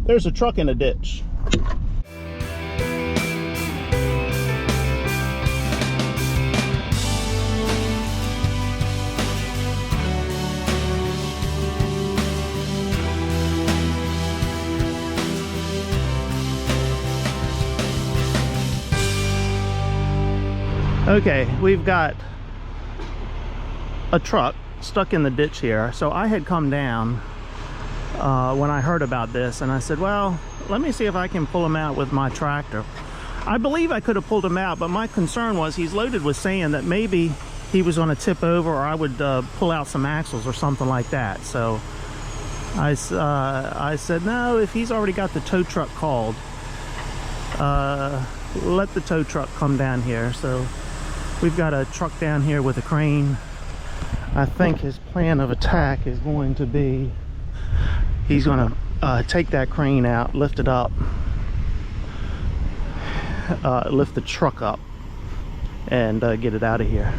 There's a truck in a ditch. Okay, we've got a truck stuck in the ditch here. So I had come down when I heard about this, and I said, well, let me see if I can pull him out with my tractor. I believe I could have pulled him out, but my concern was he's loaded with sand that maybe he was going to tip over, or I would pull out some axles or something like that. So I said, no, if he's already got the tow truck called, let the tow truck come down here. So we've got a truck down here with a crane. I think his plan of attack is going to be, he's going to take that crane out, lift it up, lift the truck up, and get it out of here.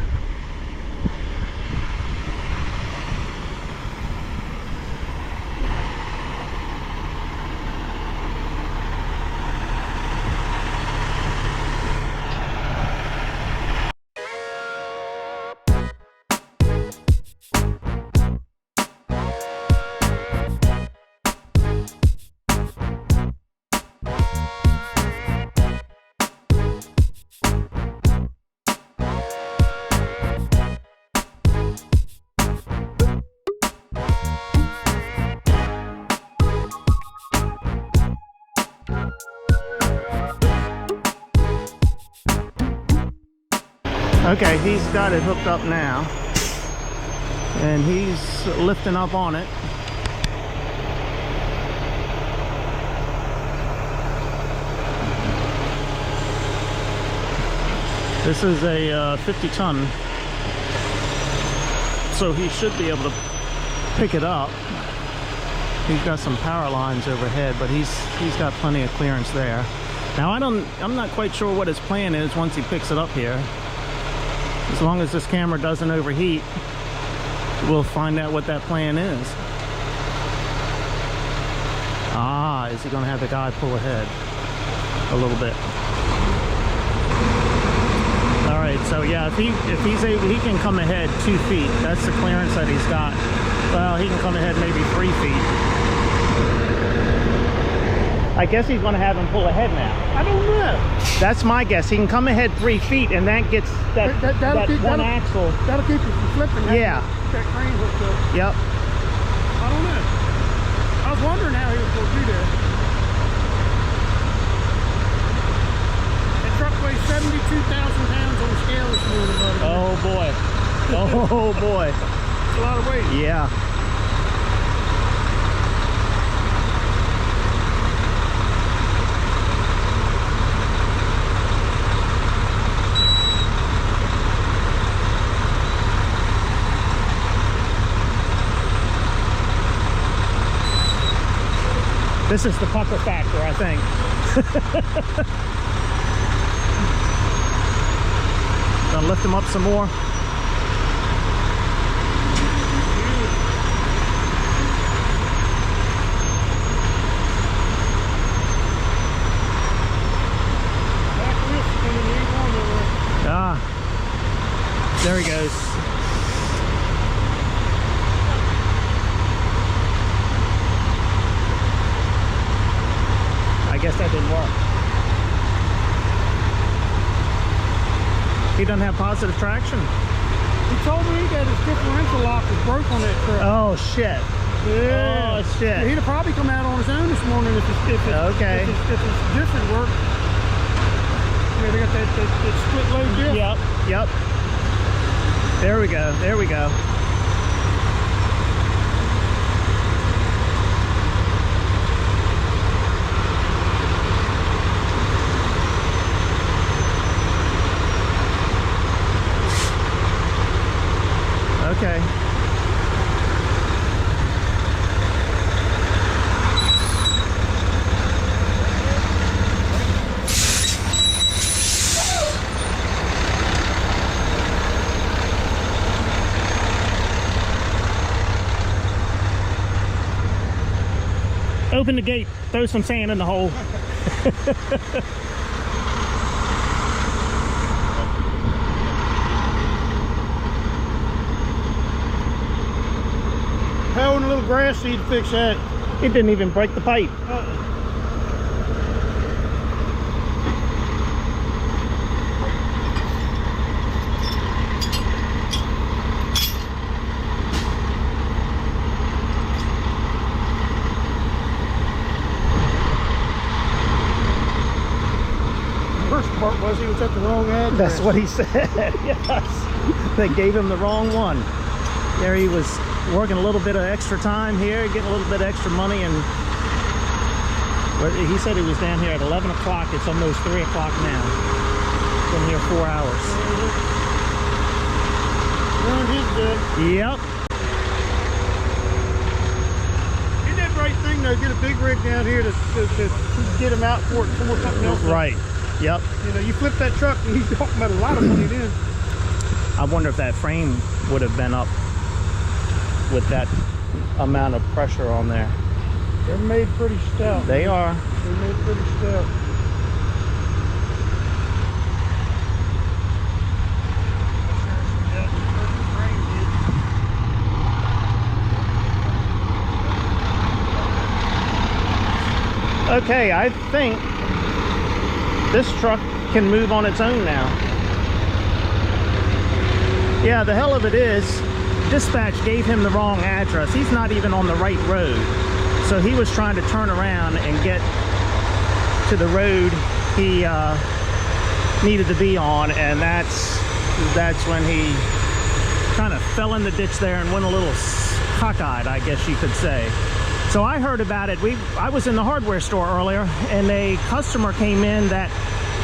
Okay, he's got it hooked up now, and he's lifting up on it. This is a 50-ton, so he should be able to pick it up. He's got some power lines overhead, but he's got plenty of clearance there. Now I'm not quite sure what his plan is once he picks it up here. As long as this camera doesn't overheat, we'll find out what that plan is. Ah, is he going to have the guy pull ahead a little bit? All right, so yeah, if he's able, he can come ahead 2 feet. That's the clearance that he's got. Well, he can come ahead maybe 3 feet. I guess he's going to have him pull ahead now. I don't know. That's my guess. He can come ahead 3 feet, and that gets that one axle. That'll keep you from flipping. Yeah. That crane hooked up. Yep. I don't know. I was wondering how he was going to do that. That truck weighs 72,000 pounds on the scale this morning, buddy. Oh boy. Oh boy. It's a lot of weight. Yeah. This is the pucker factor, I think. Gonna lift him up some more. Ah, there he goes. I guess that didn't work. He doesn't have positive traction. He told me that his differential lock was broke on that truck. Oh shit. Yeah. Oh shit. He'd have probably come out on his own this morning if it's okay. If it's different work. Yeah, they got that split load diff. Yep. Yep. There we go. There we go. Okay. Open the gate, throw some sand in the hole. How in a little grass seed to fix that? It didn't even break the pipe. Worst part was he was at the wrong address. That's what he said. Yes, they gave him the wrong one. There he was working a little bit of extra time here, getting a little bit of extra money, and he said he was down here at 11 o'clock. It's almost 3 o'clock now. Been here 4 hours. Ruined his day. Yep. He did the right thing though, get a big rig down here to get him out for it before something else. Right. Yep. You know, you flip that truck and he's talking about a lot of money then. I wonder if that frame would have been up with that amount of pressure on there. They're made pretty stout. They are. They're made pretty stout. Okay, I think this truck can move on its own now. Yeah, the hell of it is, dispatch gave him the wrong address. He's not even on the right road. So he was trying to turn around and get to the road he needed to be on, and that's when he kind of fell in the ditch there and went a little cockeyed, I guess you could say. So I heard about it. I was in the hardware store earlier, and a customer came in that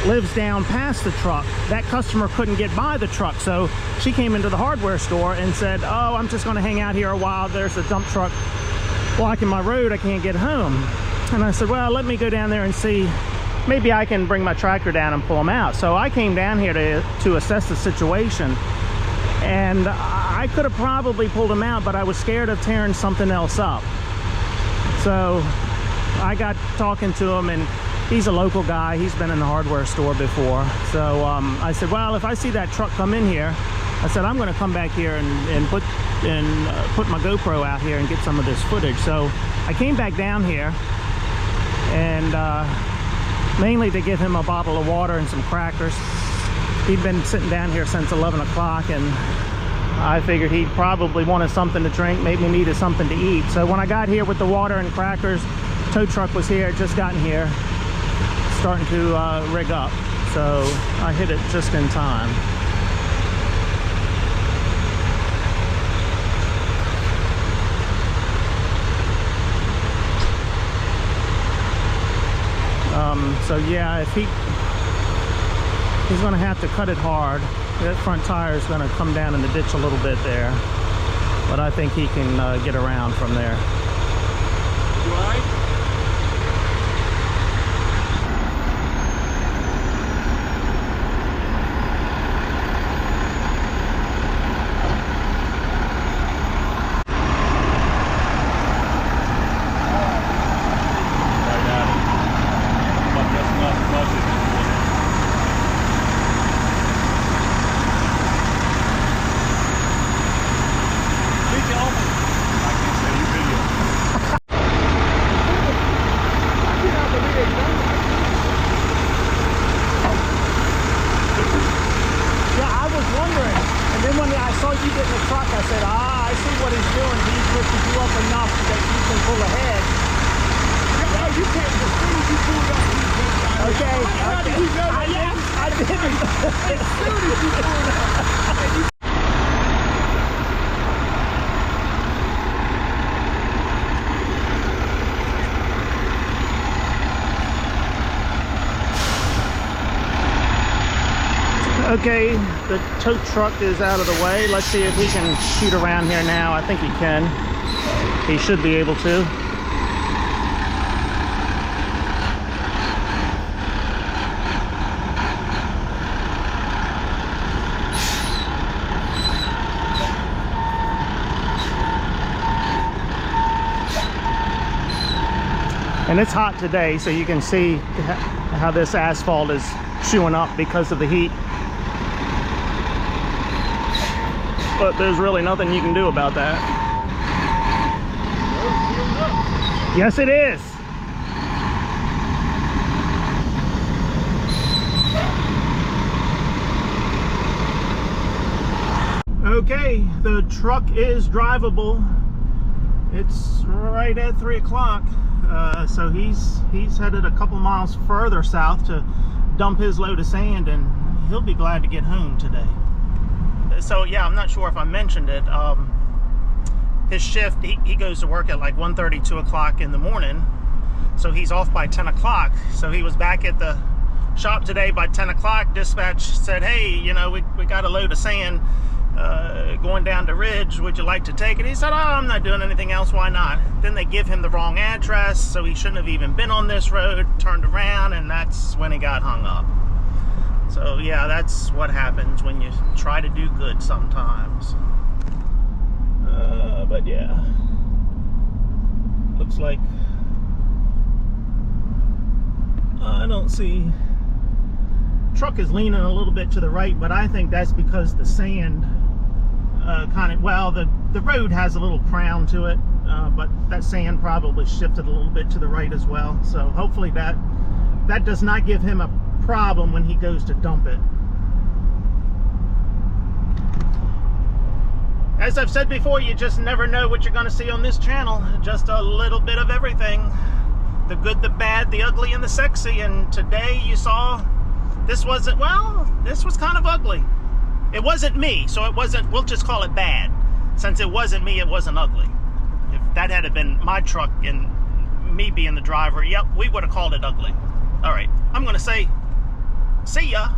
lives down past the truck. That customer couldn't get by the truck, so she came into the hardware store and said, oh, I'm just going to hang out here a while. There's a dump truck blocking my road. I can't get home. And I said, well, let me go down there and see. Maybe I can bring my tractor down and pull them out. So I came down here to assess the situation, and I could have probably pulled them out, but I was scared of tearing something else up. So I got talking to him, and he's a local guy. He's been in the hardware store before. So I said, well, if I see that truck come in here, I said, I'm going to come back here and put my GoPro out here and get some of this footage. So I came back down here, and mainly to give him a bottle of water and some crackers. He'd been sitting down here since 11 o'clock, and I figured he probably wanted something to drink, maybe needed something to eat. So when I got here with the water and crackers, tow truck was here, just gotten here, starting to rig up. So I hit it just in time. So yeah, if he's going to have to cut it hard. That front tire is going to come down in the ditch a little bit there, but I think he can get around from there. Okay, the tow truck is out of the way. Let's see if he can shoot around here now. I think he can. He should be able to. And it's hot today, so you can see how this asphalt is chewing up because of the heat. But there's really nothing you can do about that. Yes, it is. Okay, the truck is drivable. It's right at 3 o'clock. So he's headed a couple miles further south to dump his load of sand, and he'll be glad to get home today. So yeah, I'm not sure if I mentioned it. His shift, he goes to work at like 1:30, 2 o'clock in the morning. So he's off by 10 o'clock. So he was back at the shop today by 10 o'clock. Dispatch said, hey, you know, we got a load of sand going down to Ridge. Would you like to take it? He said, oh, I'm not doing anything else. Why not? Then they give him the wrong address. So he shouldn't have even been on this road, turned around, and that's when he got hung up. So yeah, that's what happens when you try to do good sometimes. But yeah, looks like I don't see. Truck is leaning a little bit to the right, but I think that's because the sand kind of, well, the road has a little crown to it, but that sand probably shifted a little bit to the right as well. So hopefully that does not give him a problem when he goes to dump it. As I've said before, you just never know what you're going to see on this channel. Just a little bit of everything. The good, the bad, the ugly, and the sexy. And today you saw this wasn't, well, this was kind of ugly. It wasn't me, so it wasn't, we'll just call it bad. Since it wasn't me, it wasn't ugly. If that had been my truck and me being the driver, yep, we would have called it ugly. All right, I'm going to say, see ya.